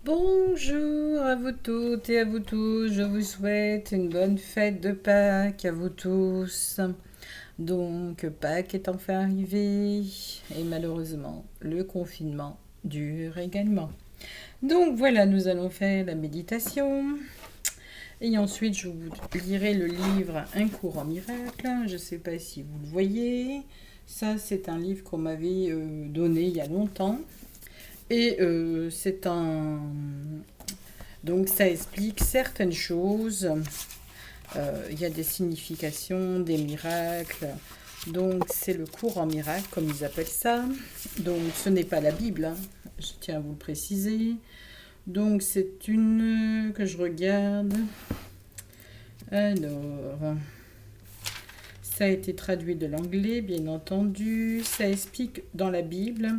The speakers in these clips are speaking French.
Bonjour à vous toutes et à vous tous, je vous souhaite une bonne fête de Pâques à vous tous. Donc Pâques est enfin arrivé et malheureusement le confinement dure également. Donc voilà, nous allons faire la méditation et ensuite je vous lirai le livre Un cours en miracle. Je ne sais pas si vous le voyez. Ça c'est un livre qu'on m'avait donné il y a longtemps. Et c'est un... Donc ça explique certaines choses. Il y a des significations, des miracles. Donc c'est le cours en miracle, comme ils appellent ça. Donc ce n'est pas la Bible, hein. Je tiens à vous le préciser. Donc c'est une que je regarde. Alors, ça a été traduit de l'anglais, bien entendu. Ça explique dans la Bible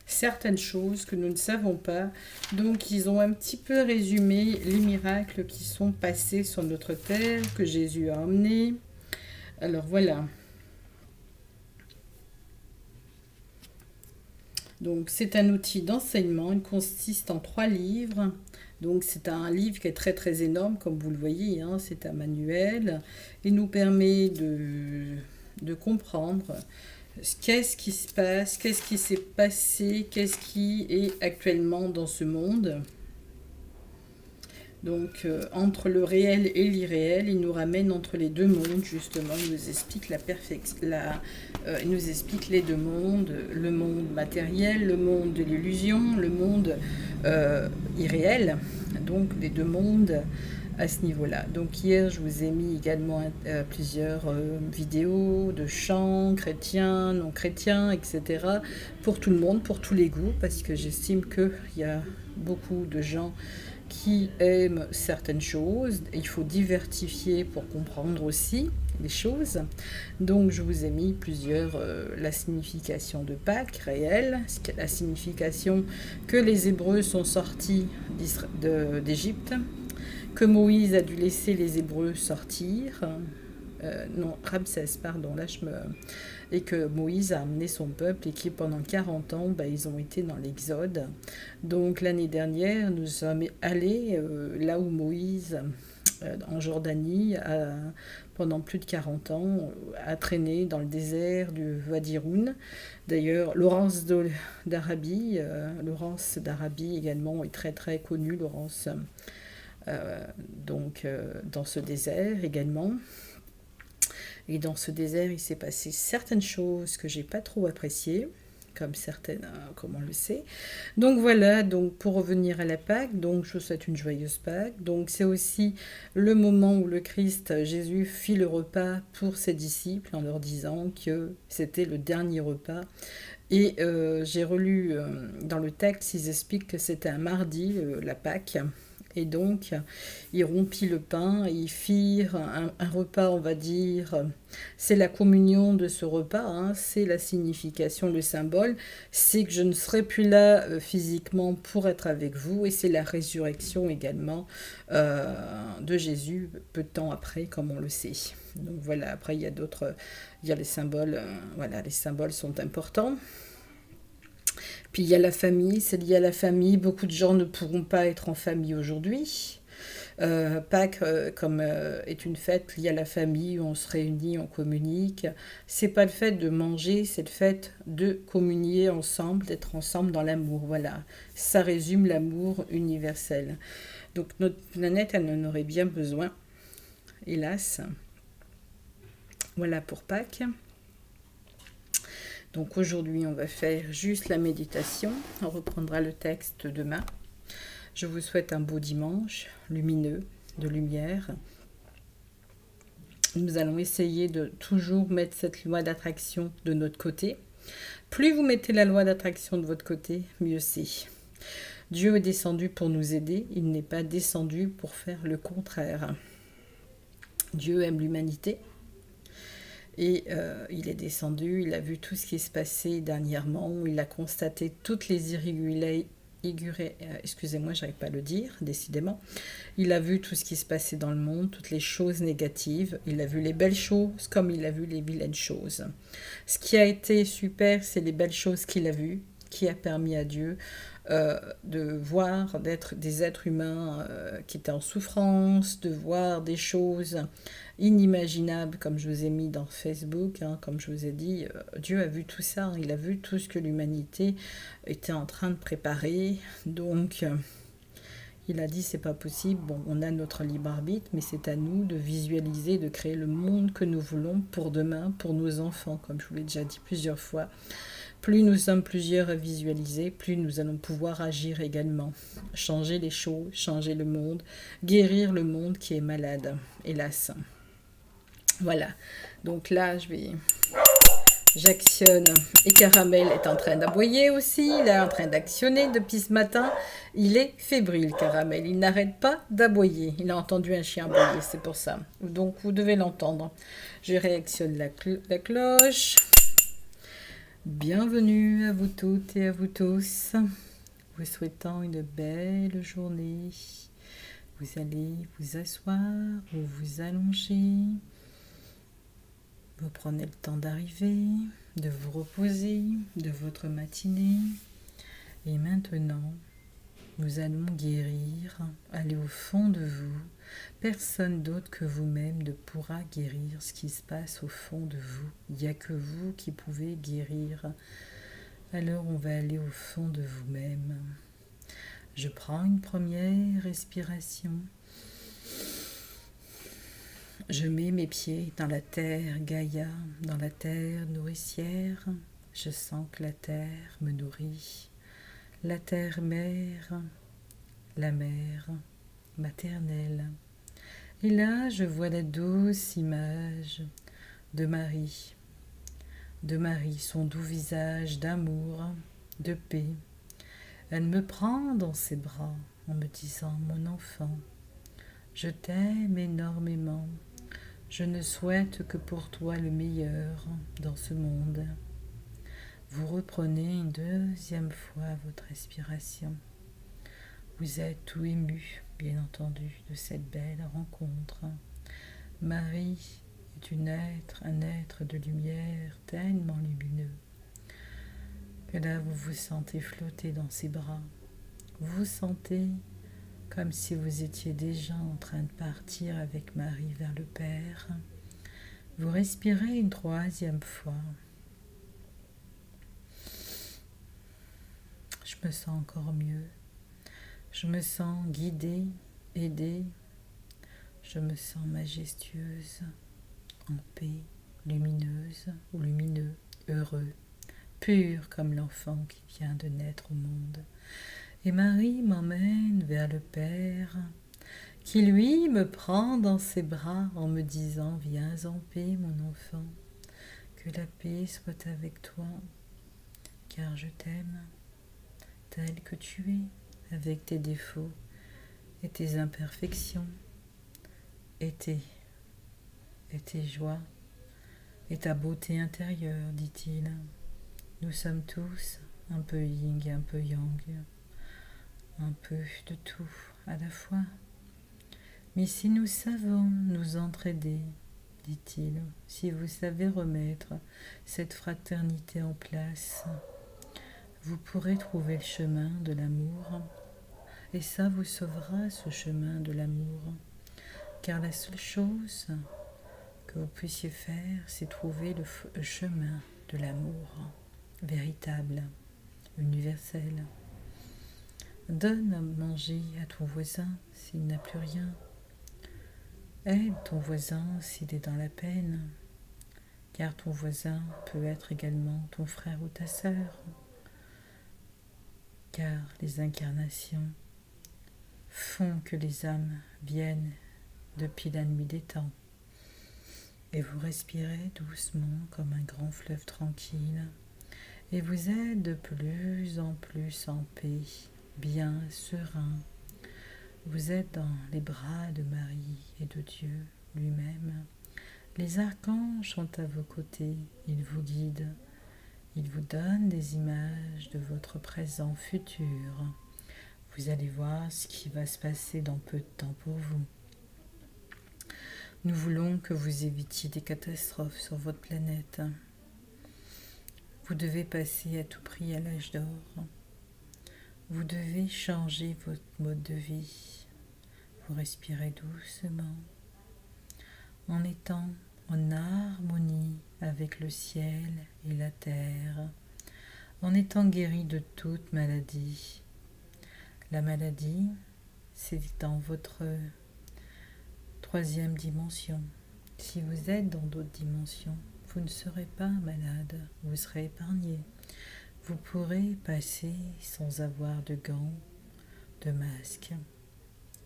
certaines choses que nous ne savons pas. Donc, ils ont un petit peu résumé les miracles qui sont passés sur notre terre, que Jésus a emmenés. Alors, voilà. Donc, c'est un outil d'enseignement. Il consiste en 3 livres. Donc, c'est un livre qui est très, très énorme, comme vous le voyez, hein. C'est un manuel. Il nous permet de comprendre qu'est-ce qui se passe, qu'est-ce qui s'est passé, qu'est-ce qui est actuellement dans ce monde. Donc, entre le réel et l'irréel, il nous ramène entre les deux mondes, justement. Il nous explique il nous explique les deux mondes, le monde matériel, le monde de l'illusion, le monde irréel. Donc, les deux mondes à ce niveau-là. Donc, hier, je vous ai mis également plusieurs vidéos de chants chrétiens, non chrétiens, etc. Pour tout le monde, pour tous les goûts, parce que j'estime qu'il y a beaucoup de gens qui aiment certaines choses. Il faut diversifier pour comprendre aussi les choses. Donc je vous ai mis plusieurs, la signification de Pâques réelle, la signification que les Hébreux sont sortis d'Égypte, que Moïse a dû laisser les Hébreux sortir. Non, Ramsès, pardon, là je me... Et que Moïse a amené son peuple et qui pendant 40 ans, ils ont été dans l'exode. Donc l'année dernière, nous sommes allés là où Moïse, en Jordanie, pendant plus de 40 ans, a traîné dans le désert du Wadi Rum. D'ailleurs, Laurence d'Arabie également est très très connue, Laurence, dans ce désert également. Et dans ce désert, il s'est passé certaines choses que j'ai pas trop appréciées, comme on le sait. Donc voilà, donc pour revenir à la Pâque, donc je vous souhaite une joyeuse Pâque. Donc c'est aussi le moment où le Christ, Jésus, fit le repas pour ses disciples en leur disant que c'était le dernier repas. Et j'ai relu dans le texte, ils expliquent que c'était un mardi, la Pâque. Et donc, ils rompit le pain, ils firent un repas, on va dire, c'est la communion de ce repas, hein, c'est la signification, le symbole, c'est que je ne serai plus là physiquement pour être avec vous, et c'est la résurrection également de Jésus, peu de temps après, comme on le sait. Donc voilà, après il y a d'autres, il y a les symboles, voilà, les symboles sont importants. Puis il y a la famille, c'est lié à la famille. Beaucoup de gens ne pourront pas être en famille aujourd'hui. Pâques, est une fête liée à la famille, où on se réunit, on communique. C'est pas le fait de manger, c'est le fait de communier ensemble, d'être ensemble dans l'amour. Voilà, ça résume l'amour universel. Donc notre planète, elle en aurait bien besoin, hélas. Voilà pour Pâques. Donc aujourd'hui, on va faire juste la méditation. On reprendra le texte demain. Je vous souhaite un beau dimanche, lumineux, de lumière. Nous allons essayer de toujours mettre cette loi d'attraction de notre côté. Plus vous mettez la loi d'attraction de votre côté, mieux c'est. Dieu est descendu pour nous aider, il n'est pas descendu pour faire le contraire. Dieu aime l'humanité. Et il est descendu, il a vu tout ce qui se passait dernièrement, il a constaté toutes les excusez-moi, j'arrive pas à le dire, décidément. Il a vu tout ce qui se passait dans le monde, toutes les choses négatives. Il a vu les belles choses comme il a vu les vilaines choses. Ce qui a été super, c'est les belles choses qu'il a vues, qui a permis à Dieu de voir d'être des êtres humains qui étaient en souffrance, de voir des choses inimaginables, comme je vous ai mis dans Facebook, hein, comme je vous ai dit, Dieu a vu tout ça, hein, il a vu tout ce que l'humanité était en train de préparer, donc il a dit c'est pas possible, bon on a notre libre arbitre, mais c'est à nous de visualiser, de créer le monde que nous voulons pour demain, pour nos enfants, comme je vous l'ai déjà dit plusieurs fois. Plus nous sommes plusieurs à visualiser, plus nous allons pouvoir agir également. Changer les choses, changer le monde, guérir le monde qui est malade, hélas. Voilà, donc là j'actionne et Caramel est en train d'aboyer aussi, il est en train d'actionner depuis ce matin. Il est fébrile, Caramel, il n'arrête pas d'aboyer. Il a entendu un chien aboyer, c'est pour ça. Donc vous devez l'entendre. Je réactionne la cloche. Bienvenue à vous toutes et à vous tous. Vous souhaitant une belle journée. Vous allez vous asseoir ou vous allonger. Vous prenez le temps d'arriver, de vous reposer de votre matinée. Et maintenant, nous allons guérir, aller au fond de vous. Personne d'autre que vous-même ne pourra guérir ce qui se passe au fond de vous. Il n'y a que vous qui pouvez guérir. Alors on va aller au fond de vous-même. Je prends une première respiration. Je mets mes pieds dans la terre Gaïa, dans la terre nourricière. Je sens que la terre me nourrit. La terre mère, la mère maternelle. Et là, je vois la douce image de Marie, son doux visage d'amour, de paix. Elle me prend dans ses bras en me disant « Mon enfant, je t'aime énormément. Je ne souhaite que pour toi le meilleur dans ce monde. » Vous reprenez une deuxième fois votre respiration. Vous êtes tout ému, bien entendu, de cette belle rencontre. Marie est un être de lumière tellement lumineux que là vous vous sentez flotter dans ses bras. Vous vous sentez comme si vous étiez déjà en train de partir avec Marie vers le Père. Vous respirez une troisième fois. Je me sens encore mieux. Je me sens guidée, aidée. Je me sens majestueuse, en paix, lumineuse ou lumineux, heureux, pur comme l'enfant qui vient de naître au monde. Et Marie m'emmène vers le Père, qui lui me prend dans ses bras en me disant « Viens en paix, mon enfant, que la paix soit avec toi, car je t'aime, tel que tu es, avec tes défauts et tes imperfections, et tes joies, et ta beauté intérieure, dit-il. Nous sommes tous un peu yin et un peu yang, un peu de tout à la fois. Mais si nous savons nous entraider, dit-il, si vous savez remettre cette fraternité en place, vous pourrez trouver le chemin de l'amour, et ça vous sauvera, ce chemin de l'amour, car la seule chose que vous puissiez faire, c'est trouver le chemin de l'amour véritable, universel. Donne à manger à ton voisin s'il n'a plus rien. Aide ton voisin s'il est dans la peine, car ton voisin peut être également ton frère ou ta sœur, car les incarnations font que les âmes viennent depuis la nuit des temps. Et vous respirez doucement comme un grand fleuve tranquille, et vous êtes de plus en plus en paix, bien serein. Vous êtes dans les bras de Marie et de Dieu lui-même. Les archanges sont à vos côtés, ils vous guident, ils vous donnent des images de votre présent futur. Vous allez voir ce qui va se passer dans peu de temps pour vous. Nous voulons que vous évitiez des catastrophes sur votre planète. Vous devez passer à tout prix à l'âge d'or. Vous devez changer votre mode de vie. Vous respirez doucement en étant en harmonie avec le ciel et la terre, en étant guéri de toute maladie. La maladie, c'est dans votre troisième dimension. Si vous êtes dans d'autres dimensions, vous ne serez pas malade, vous serez épargné. Vous pourrez passer sans avoir de gants, de masque,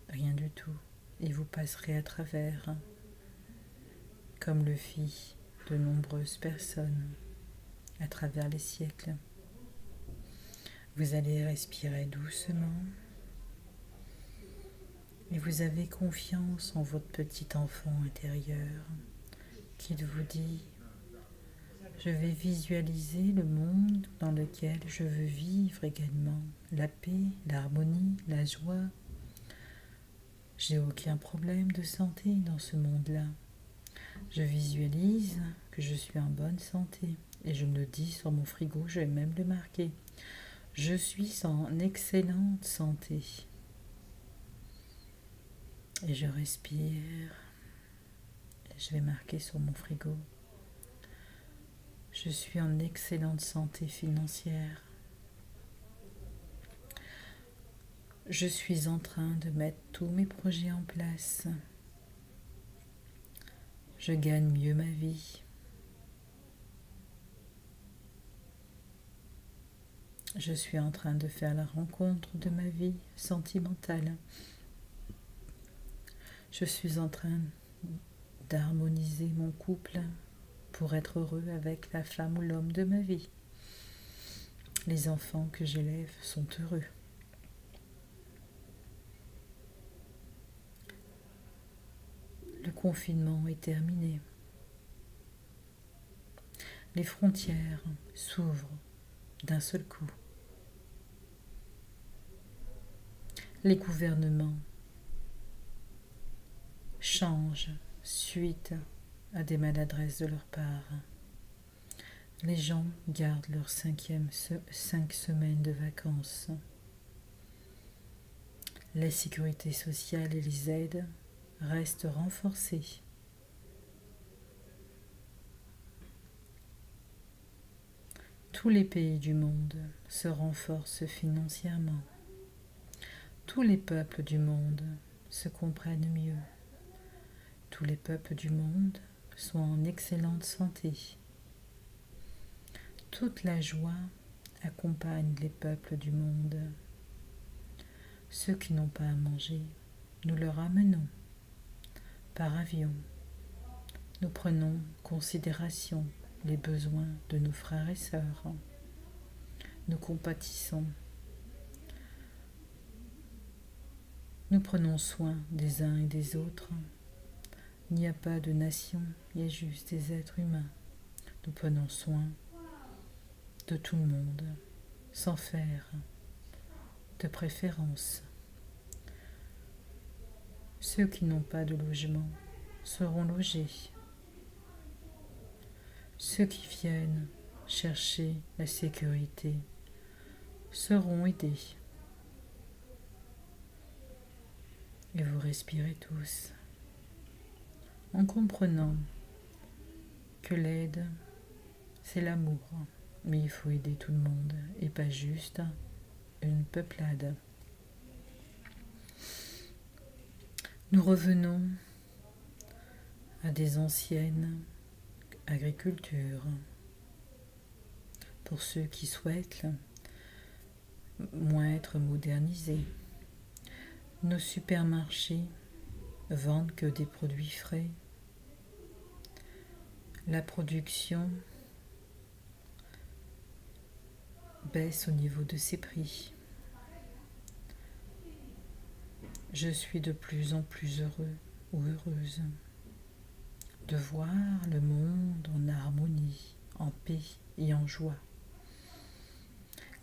rien du tout, et vous passerez à travers, comme le fit de nombreuses personnes à travers les siècles. Vous allez respirer doucement et vous avez confiance en votre petit enfant intérieur qui vous dit: je vais visualiser le monde dans lequel je veux vivre également, la paix, l'harmonie, la joie. J'ai aucun problème de santé dans ce monde-là. Je visualise que je suis en bonne santé et je me le dis sur mon frigo, je vais même le marquer. Je suis en excellente santé. Et je respire. Et je vais marquer sur mon frigo. Je suis en excellente santé financière. Je suis en train de mettre tous mes projets en place. Je gagne mieux ma vie. Je suis en train de faire la rencontre de ma vie sentimentale. Je suis en train d'harmoniser mon couple pour être heureux avec la femme ou l'homme de ma vie. Les enfants que j'élève sont heureux. Le confinement est terminé. Les frontières s'ouvrent d'un seul coup. Les gouvernements changent suite à des maladresses de leur part. Les gens gardent leurs 5 semaines de vacances. La sécurité sociale et les aides restent renforcées. Tous les pays du monde se renforcent financièrement. Tous les peuples du monde se comprennent mieux. Tous les peuples du monde sont en excellente santé. Toute la joie accompagne les peuples du monde. Ceux qui n'ont pas à manger, nous leur amenons par avion. Nous prenons en considération les besoins de nos frères et sœurs. Nous compatissons. Nous prenons soin des uns et des autres. Il n'y a pas de nation, il y a juste des êtres humains. Nous prenons soin de tout le monde, sans faire de préférence. Ceux qui n'ont pas de logement seront logés. Ceux qui viennent chercher la sécurité seront aidés. Et vous respirez tous en comprenant que l'aide, c'est l'amour. Mais il faut aider tout le monde et pas juste une peuplade. Nous revenons à des anciennes agricultures. Pour ceux qui souhaitent moins être modernisés. Nos supermarchés vendent que des produits frais. La production baisse au niveau de ses prix. Je suis de plus en plus heureux ou heureuse de voir le monde en harmonie, en paix et en joie.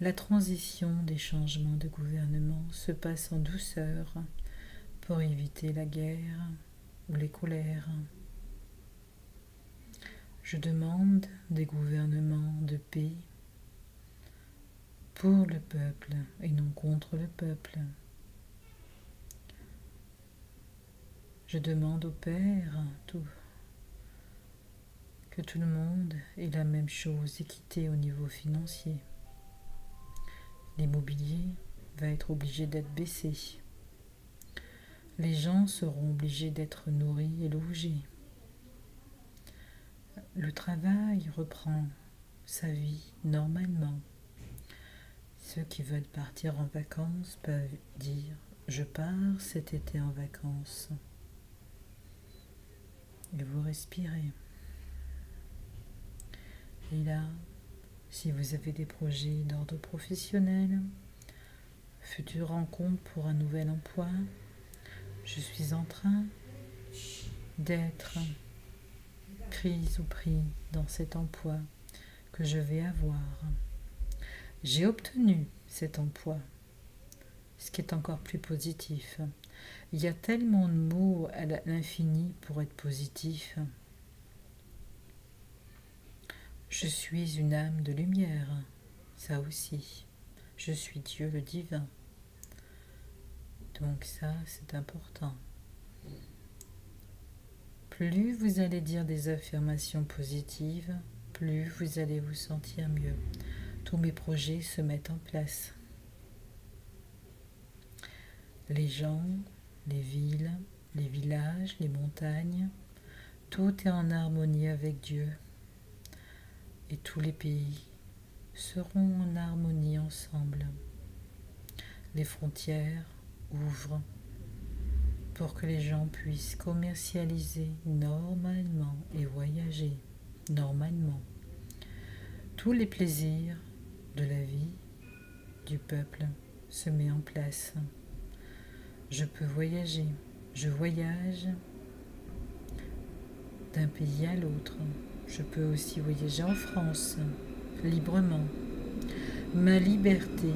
La transition des changements de gouvernement se passe en douceur pour éviter la guerre ou les colères. Je demande des gouvernements de paix pour le peuple et non contre le peuple. Je demande au Père que tout le monde ait la même chose, équité au niveau financier. L'immobilier va être obligé d'être baissé. Les gens seront obligés d'être nourris et logés. Le travail reprend sa vie normalement. Ceux qui veulent partir en vacances peuvent dire « Je pars cet été en vacances ». Et vous respirez. Et là, si vous avez des projets d'ordre professionnel, future rencontre pour un nouvel emploi, je suis en train d'être prise ou pris dans cet emploi que je vais avoir. J'ai obtenu cet emploi, ce qui est encore plus positif. Il y a tellement de mots à l'infini pour être positif. Je suis une âme de lumière, ça aussi. Je suis Dieu le divin. Donc ça, c'est important. Plus vous allez dire des affirmations positives, plus vous allez vous sentir mieux. Tous mes projets se mettent en place. Les gens, les villes, les villages, les montagnes, tout est en harmonie avec Dieu. Et tous les pays seront en harmonie ensemble. Les frontières ouvrent pour que les gens puissent commercialiser normalement et voyager normalement. Tous les plaisirs de la vie du peuple se mettent en place. Je peux voyager. Je voyage d'un pays à l'autre. Je peux aussi voyager en France, librement. Ma liberté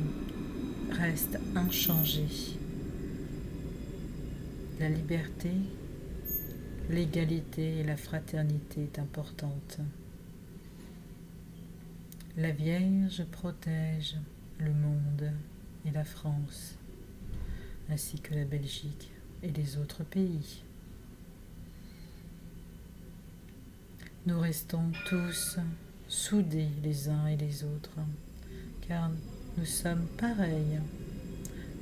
reste inchangée. La liberté, l'égalité et la fraternité est importante. La Vierge protège le monde et la France, ainsi que la Belgique et les autres pays. Nous restons tous soudés les uns et les autres, car nous sommes pareils.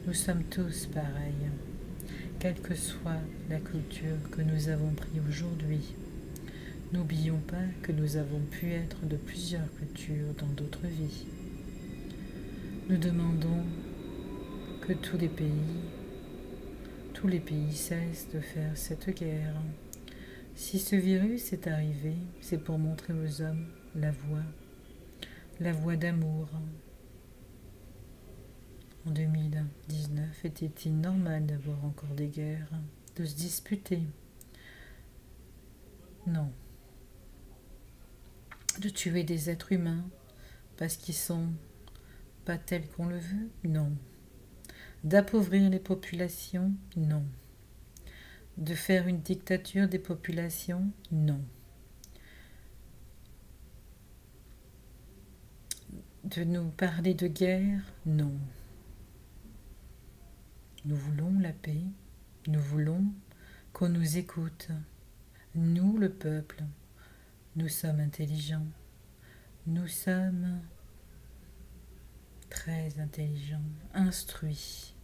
Nous sommes tous pareils, quelle que soit la culture que nous avons prise aujourd'hui. N'oublions pas que nous avons pu être de plusieurs cultures dans d'autres vies. Nous demandons que tous les pays cessent de faire cette guerre. Si ce virus est arrivé, c'est pour montrer aux hommes la voie d'amour. En 2019, était-il normal d'avoir encore des guerres, de se disputer? Non. De tuer des êtres humains parce qu'ils sont pas tels qu'on le veut? Non. D'appauvrir les populations? Non. De faire une dictature des populations? Non. De nous parler de guerre? Non. Nous voulons la paix, nous voulons qu'on nous écoute. Nous, le peuple, nous sommes intelligents. Nous sommes très intelligents, instruits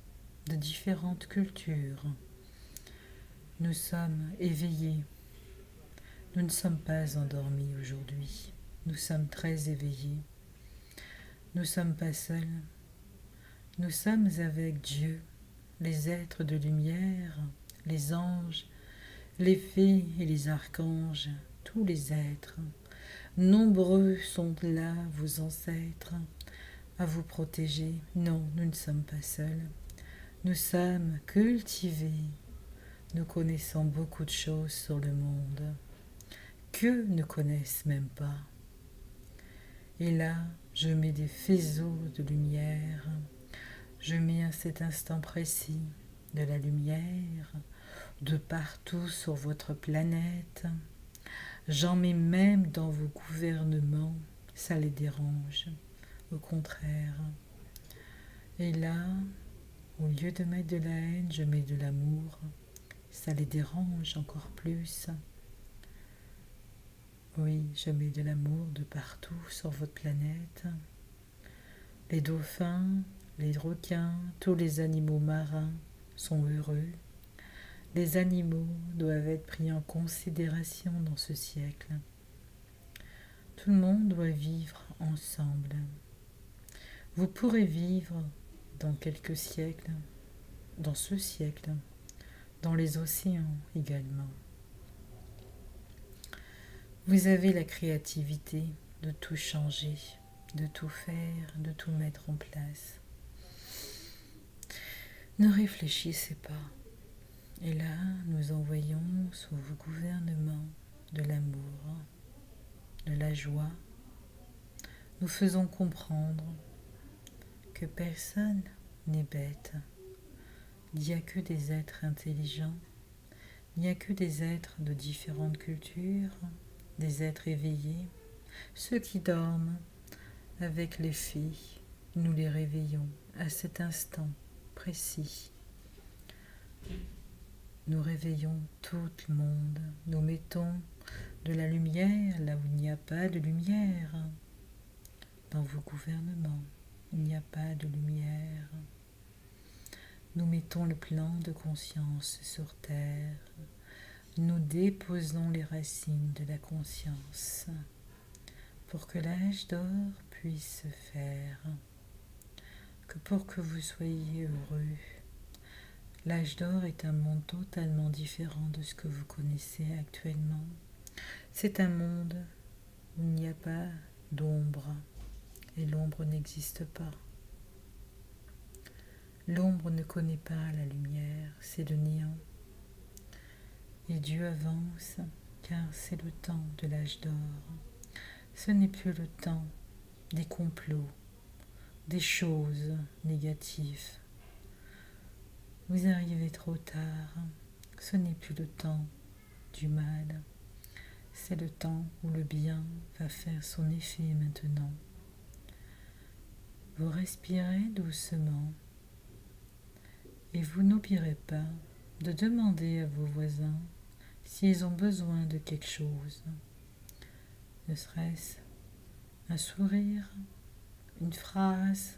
de différentes cultures. Nous sommes éveillés. Nous ne sommes pas endormis aujourd'hui. Nous sommes très éveillés. Nous ne sommes pas seuls. Nous sommes avec Dieu, les êtres de lumière, les anges, les fées et les archanges, tous les êtres. Nombreux sont là vos ancêtres à vous protéger. Non, nous ne sommes pas seuls. Nous sommes cultivés. Nous connaissons beaucoup de choses sur le monde qu'eux ne connaissent même pas. Et là, je mets des faisceaux de lumière. Je mets à cet instant précis de la lumière de partout sur votre planète. J'en mets même dans vos gouvernements. Ça les dérange. Au contraire, Et là, au lieu de mettre de la haine, je mets de l'amour. Ça les dérange encore plus. Oui, je mets de l'amour de partout sur votre planète. Les dauphins, les requins, tous les animaux marins sont heureux. Les animaux doivent être pris en considération dans ce siècle. Tout le monde doit vivre ensemble. Vous pourrez vivre dans quelques siècles, dans ce siècle, dans les océans également. Vous avez la créativité de tout changer, de tout faire, de tout mettre en place. Ne réfléchissez pas. Et là, nous envoyons sous vos gouvernements de l'amour, de la joie. Nous faisons comprendre que personne n'est bête. Il n'y a que des êtres intelligents. Il n'y a que des êtres de différentes cultures, des êtres éveillés. Ceux qui dorment avec les fées, nous les réveillons à cet instant précis. Nous réveillons tout le monde. Nous mettons de la lumière là où il n'y a pas de lumière. Dans vos gouvernements, il n'y a pas de lumière. Nous mettons le plan de conscience sur terre. Nous déposons les racines de la conscience pour que l'âge d'or puisse se faire, que pour que vous soyez heureux. L'âge d'or est un monde totalement différent de ce que vous connaissez actuellement. C'est un monde où il n'y a pas d'ombre et l'ombre n'existe pas. L'ombre ne connaît pas la lumière, c'est le néant. Et Dieu avance car c'est le temps de l'âge d'or. Ce n'est plus le temps des complots, des choses négatives. Vous arrivez trop tard, ce n'est plus le temps du mal, c'est le temps où le bien va faire son effet maintenant. Vous respirez doucement et vous n'oublierez pas de demander à vos voisins s'ils ont besoin de quelque chose, ne serait-ce un sourire, une phrase,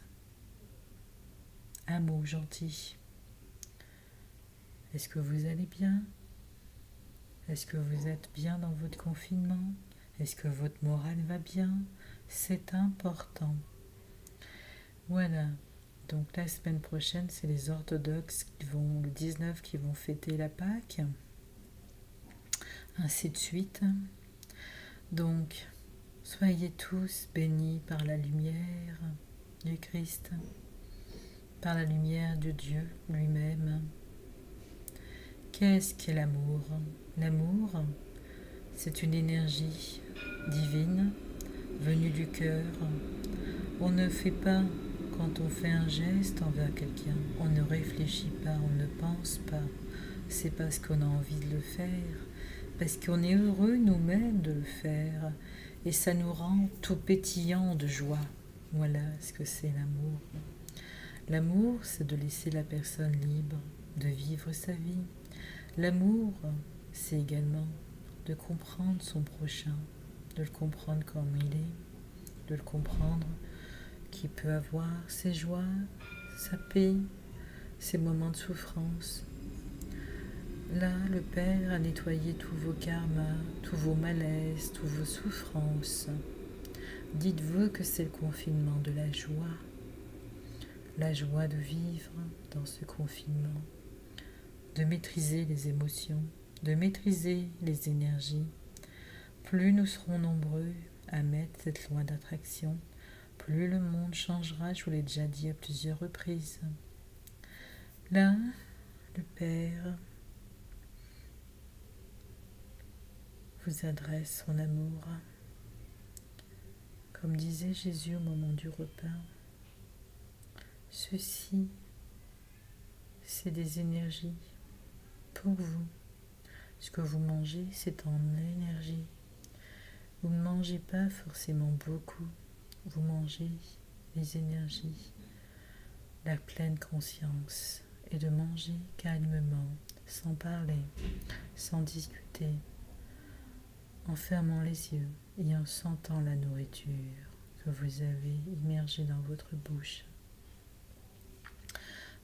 un mot gentil. Est-ce que vous allez bien? Est-ce que vous êtes bien dans votre confinement? Est-ce que votre morale va bien? C'est important. Voilà. Donc la semaine prochaine, c'est les orthodoxes qui vont, le 19, qui vont fêter la Pâque. Ainsi de suite. Donc, soyez tous bénis par la lumière du Christ, par la lumière de Dieu lui-même. Qu'est-ce qu'est l'amour? L'amour, c'est une énergie divine venue du cœur. On ne fait pas, quand on fait un geste envers quelqu'un, on ne réfléchit pas, on ne pense pas. C'est parce qu'on a envie de le faire, parce qu'on est heureux nous-mêmes de le faire, et ça nous rend tout pétillant de joie. Voilà ce que c'est l'amour. L'amour, c'est de laisser la personne libre de vivre sa vie. L'amour, c'est également de comprendre son prochain, de le comprendre comme il est, de le comprendre qu'il peut avoir ses joies, sa paix, ses moments de souffrance. Là, le Père a nettoyé tous vos karmas, tous vos malaises, toutes vos souffrances. Dites-vous que c'est le confinement de la joie de vivre dans ce confinement, de maîtriser les émotions, de maîtriser les énergies. Plus nous serons nombreux à mettre cette loi d'attraction, plus le monde changera, je vous l'ai déjà dit à plusieurs reprises. Là, le Père vous adresse son amour. Comme disait Jésus au moment du repas, ceci, c'est des énergies pour vous. Ce que vous mangez, c'est en énergie. Vous ne mangez pas forcément beaucoup, vous mangez les énergies. la pleine conscience et de manger calmement, sans parler, sans discuter, en fermant les yeux et en sentant la nourriture que vous avez immergée dans votre bouche.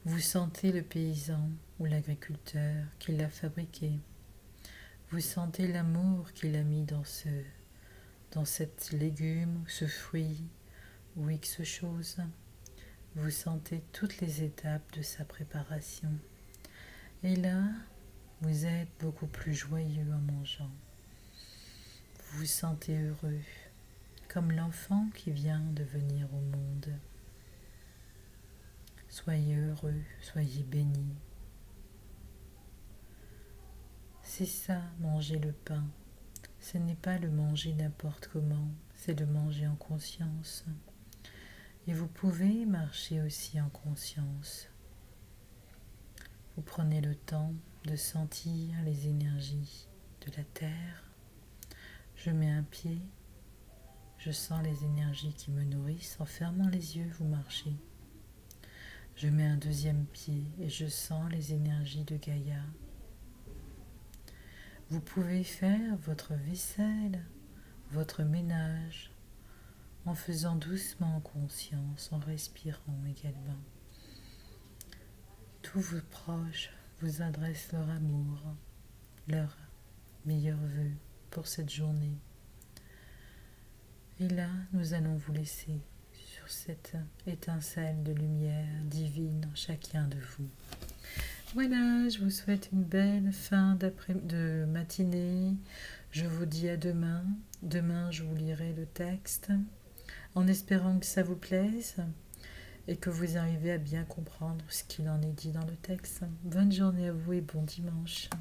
Vous sentez le paysan ou l'agriculteur qui l'a fabriqué. Vous sentez l'amour qu'il a mis dans cet légume, ce fruit ou X chose. Vous sentez toutes les étapes de sa préparation. Et là, vous êtes beaucoup plus joyeux en mangeant. Vous vous sentez heureux, comme l'enfant qui vient de venir au monde. Soyez heureux, soyez bénis. C'est ça, manger le pain. Ce n'est pas le manger n'importe comment, c'est le manger en conscience. Et vous pouvez marcher aussi en conscience. Vous prenez le temps de sentir les énergies de la terre. Je mets un pied, je sens les énergies qui me nourrissent. En fermant les yeux, vous marchez. Je mets un deuxième pied et je sens les énergies de Gaïa. Vous pouvez faire votre vaisselle, votre ménage, en faisant doucement conscience, en respirant également. Tous vos proches vous adressent leur amour, leurs meilleurs vœux pour cette journée. Et là, nous allons vous laisser sur cette étincelle de lumière divine en chacun de vous. Voilà, je vous souhaite une belle fin de matinée. Je vous dis à demain. Demain, je vous lirai le texte en espérant que ça vous plaise et que vous arrivez à bien comprendre ce qu'il en est dit dans le texte. Bonne journée à vous et bon dimanche.